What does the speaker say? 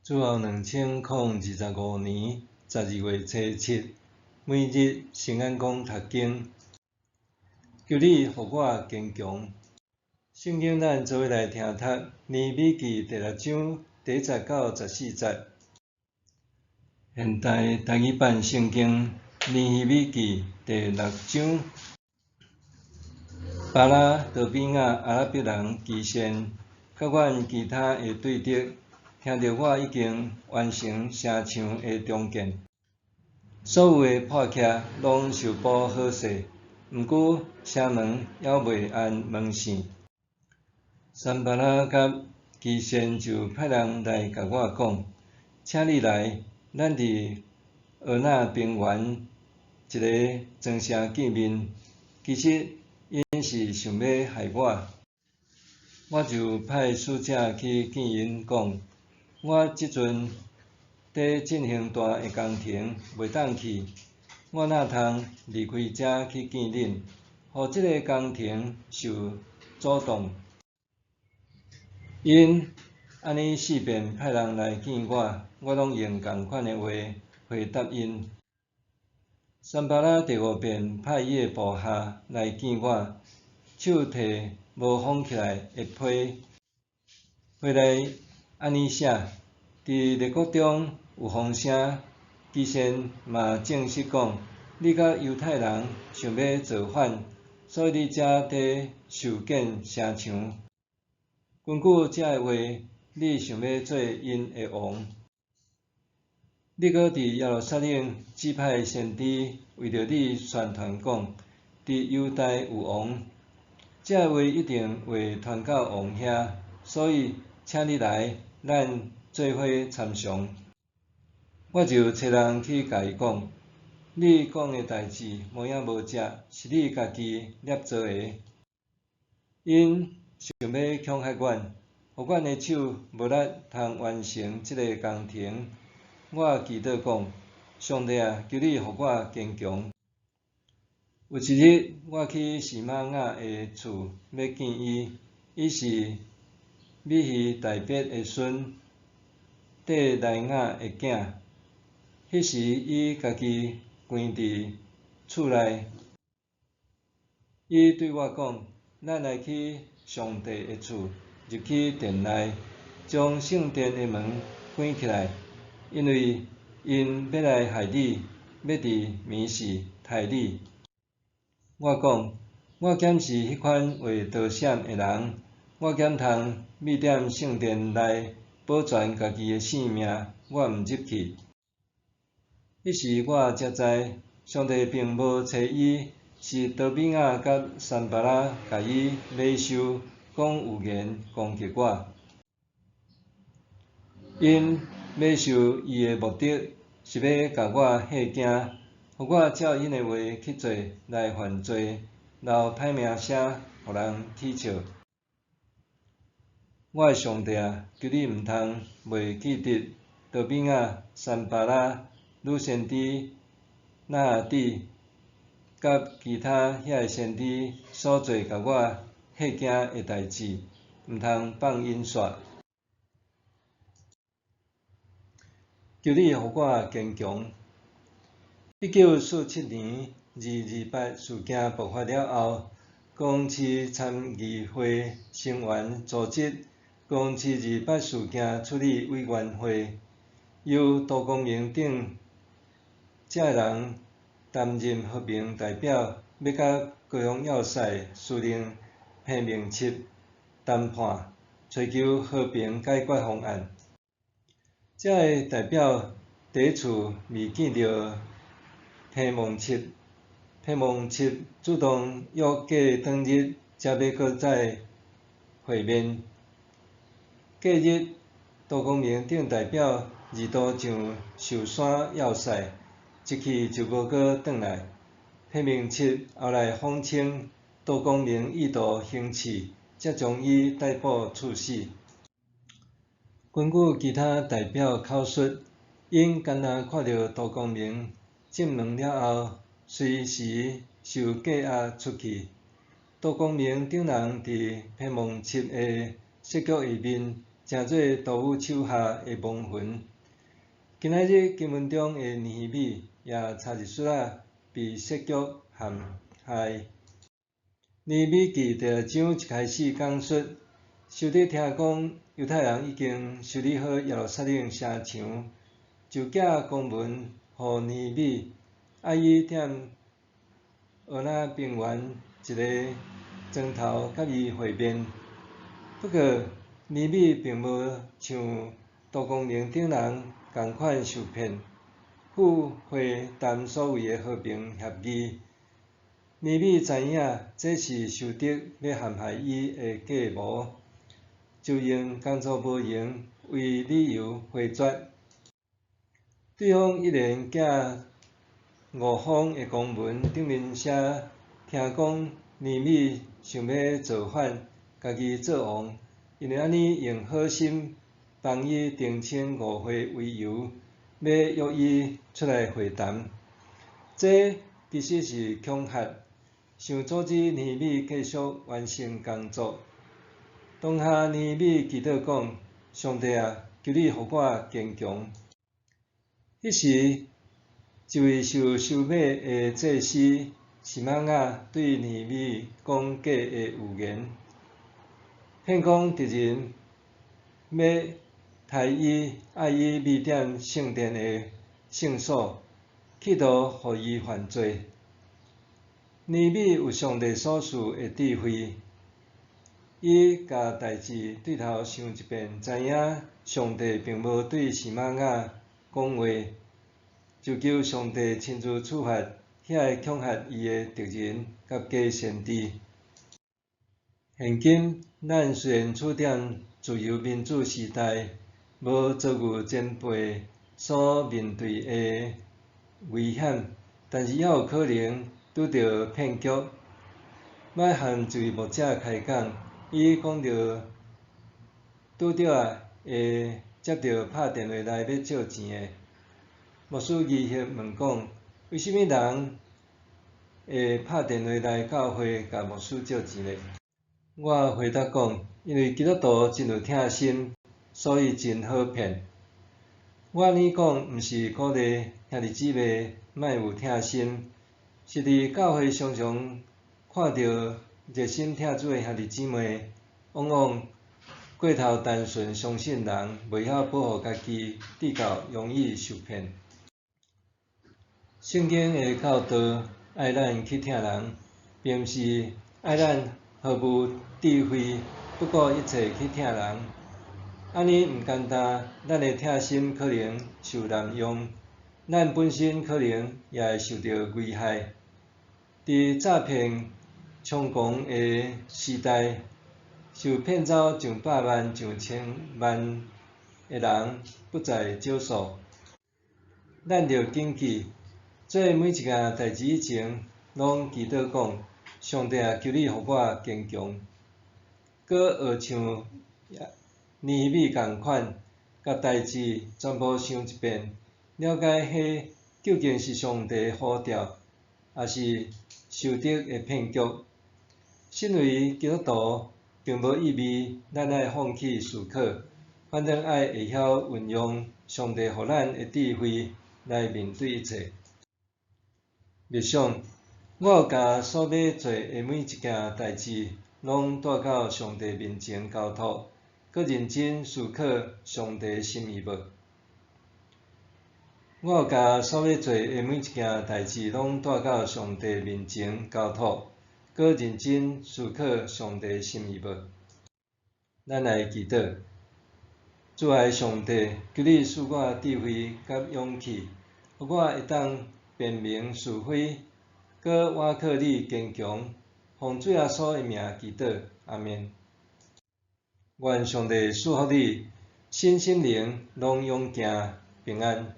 主后2025年12月初7，每日圣安宫读经，求你互我坚强。圣经咱做伙来听读，尼米记第6章第10到14节。现代台语版圣经尼米记第6章。巴拉、多比亚、阿拉伯人基线，甲阮其他的对敌，听到我已经完成城墙的重建，所有的破徛拢修补好势，毋过城门还未按门线。山巴拉甲基线就派人来甲我讲，请你来，咱伫俄那平原一个庄城见面。其实因是想要害我就派使者去见因讲，我即阵伫进行大的工程，袂当去，我哪通离开遮去见恁，互即个工程受阻挡。因安尼四遍派人来见我拢用共款的话回答因。山巴拉第5遍派伊的部下来见我，手摕无封起来的批，回来安尼写。伫列国中有风声，基线嘛证实讲，你甲犹太人想要造反，所以你才伫修建城墙。根据这个话，你想要做因的王。你搁伫耶路撒冷指派先知为着你宣传讲，伫犹大有王，这个话一定会传到王遐，所以请你来，咱做伙参详。我就找人去甲伊讲，你讲的代志无影无迹，是你家己捏造的。因想要恐吓阮，互阮的手无力通完成即个工程。我祈祷讲，上帝啊，求你互我坚强。有一日，我去示玛雅的厝要见伊，伊是米希大别的孙，底莱雅的囝。迄时伊家己关伫厝内，伊对我讲，咱来去上帝的厝，入去殿内，将圣殿的门关起来。因为因要来害你，要伫暝时杀你。我讲，我检是迄款会逃闪的人，我检通秘踮圣殿内保全家己的性命，我毋入去。迄时我才知，上帝并无找伊，是多比亚甲山巴拉甲伊买收，讲有言攻击我。因买收伊的目的，是要甲我吓惊，互我照因的话去做来犯罪，留歹名声，互人讥笑。我的上帝啊，求你毋通袂记得多比亚、山巴拉、女先知纳阿底，甲其他遐个先知所做甲我吓惊的代志，毋通放因煞。求你互我坚强。1947年228事件爆发了后，公市参议会成员组织公市28事件处理委员会，由杜公明等这人担任和平代表，要甲各方要塞司令批明册谈判，追求和平解决方案。这个代表第一次未见到批蒙册，批蒙册主动约过当日，才要搁再会面。隔日，杜公明等代表二度上寿山要塞，一去就无搁转来。批明册后来谎称杜公明意图行刺，才将伊逮捕处死。根据其他代表口述，因干那看到杜公明进门了后，随时受羁押出去。杜公明等人伫批蒙册的设局下面，成做杜甫手下的亡魂。今仔日经文中的尼希米也差一撮仔被设局陷害。尼希米记第6章一开始讲述，修德听讲犹太人已经修理好耶路撒冷城墙，就寄公文予尼希米，要伊踮俄那平原一个庄头甲伊会面。不过，尼希米并无像杜公陵顶人同款受骗，赴会谈所谓的和平协议。尼希米知影这是修德要陷害伊的计谋，就用工作无用为理由回绝。对方一连寄5封的公文，顶面写听讲尼希米想要造反，家己做王，因为安尼用好心帮伊澄清误会为由，要约伊出来会谈。这其实是恐吓，想阻止尼希米继续完成工作。当下尼希米祈祷讲：上帝啊，求你互我坚强。迄时，一位受收买的祭司西玛雅对尼希米讲假的预言，骗讲敌人要杀伊，要伊迷点圣殿的圣所，企图互伊犯罪。尼希米有上帝所赐的智慧，伊甲代志对头想一遍，知影上帝并无对西玛雅讲话，就求上帝亲自处罚遐个恐吓伊的敌人甲假先知。现今咱虽然处踮自由民主时代，无遭遇前辈所面对的危险，但是也有可能拄到骗局。要和一位牧者开讲，伊讲到拄着会接到拍电话来要借钱的。牧师疑惑问讲：为什么人会拍电话来教会甲牧师借钱呢？我回答讲：因为基督徒真有疼心，所以真好骗。我安尼讲，毋是鼓励兄弟姊妹莫有疼心，是伫教会常常看到热心疼主的兄弟姊妹，往往过头单纯相信人，袂晓保护家己，比较容易受骗。圣经的教导爱咱去疼人，并毋是爱咱毫无智慧、不顾一切去疼人。安尼毋简单，咱的疼心可能受滥用，咱本身可能也会受到危害。伫诈骗猖狂的时代，受骗走上百万、上千万的人不在少数。咱着谨记，做每一件代志以前，拢祈祷讲：上帝啊，求你互我坚强。搁学像尼希米共款，甲代志全部想一遍，了解迄究竟是上帝的呼召，还是受敌的骗局。身为基督徒，并无意味咱爱放弃思考，反正爱会晓运用上帝互咱的智慧来面对一切。默想，我有甲所要做的每一件代志，拢带到上帝面前交托，搁认真思考上帝的心意无？我有甲所要做的每一件代志，拢带到上帝面前交托，搁认真思考上帝的心意无？咱来祈祷，主爱上帝，求你赐我智慧甲勇气，互我会当辨明是非，搁倚靠你坚强。奉主耶稣的名祈祷，阿们。愿上帝赐福你，身心灵拢勇健平安。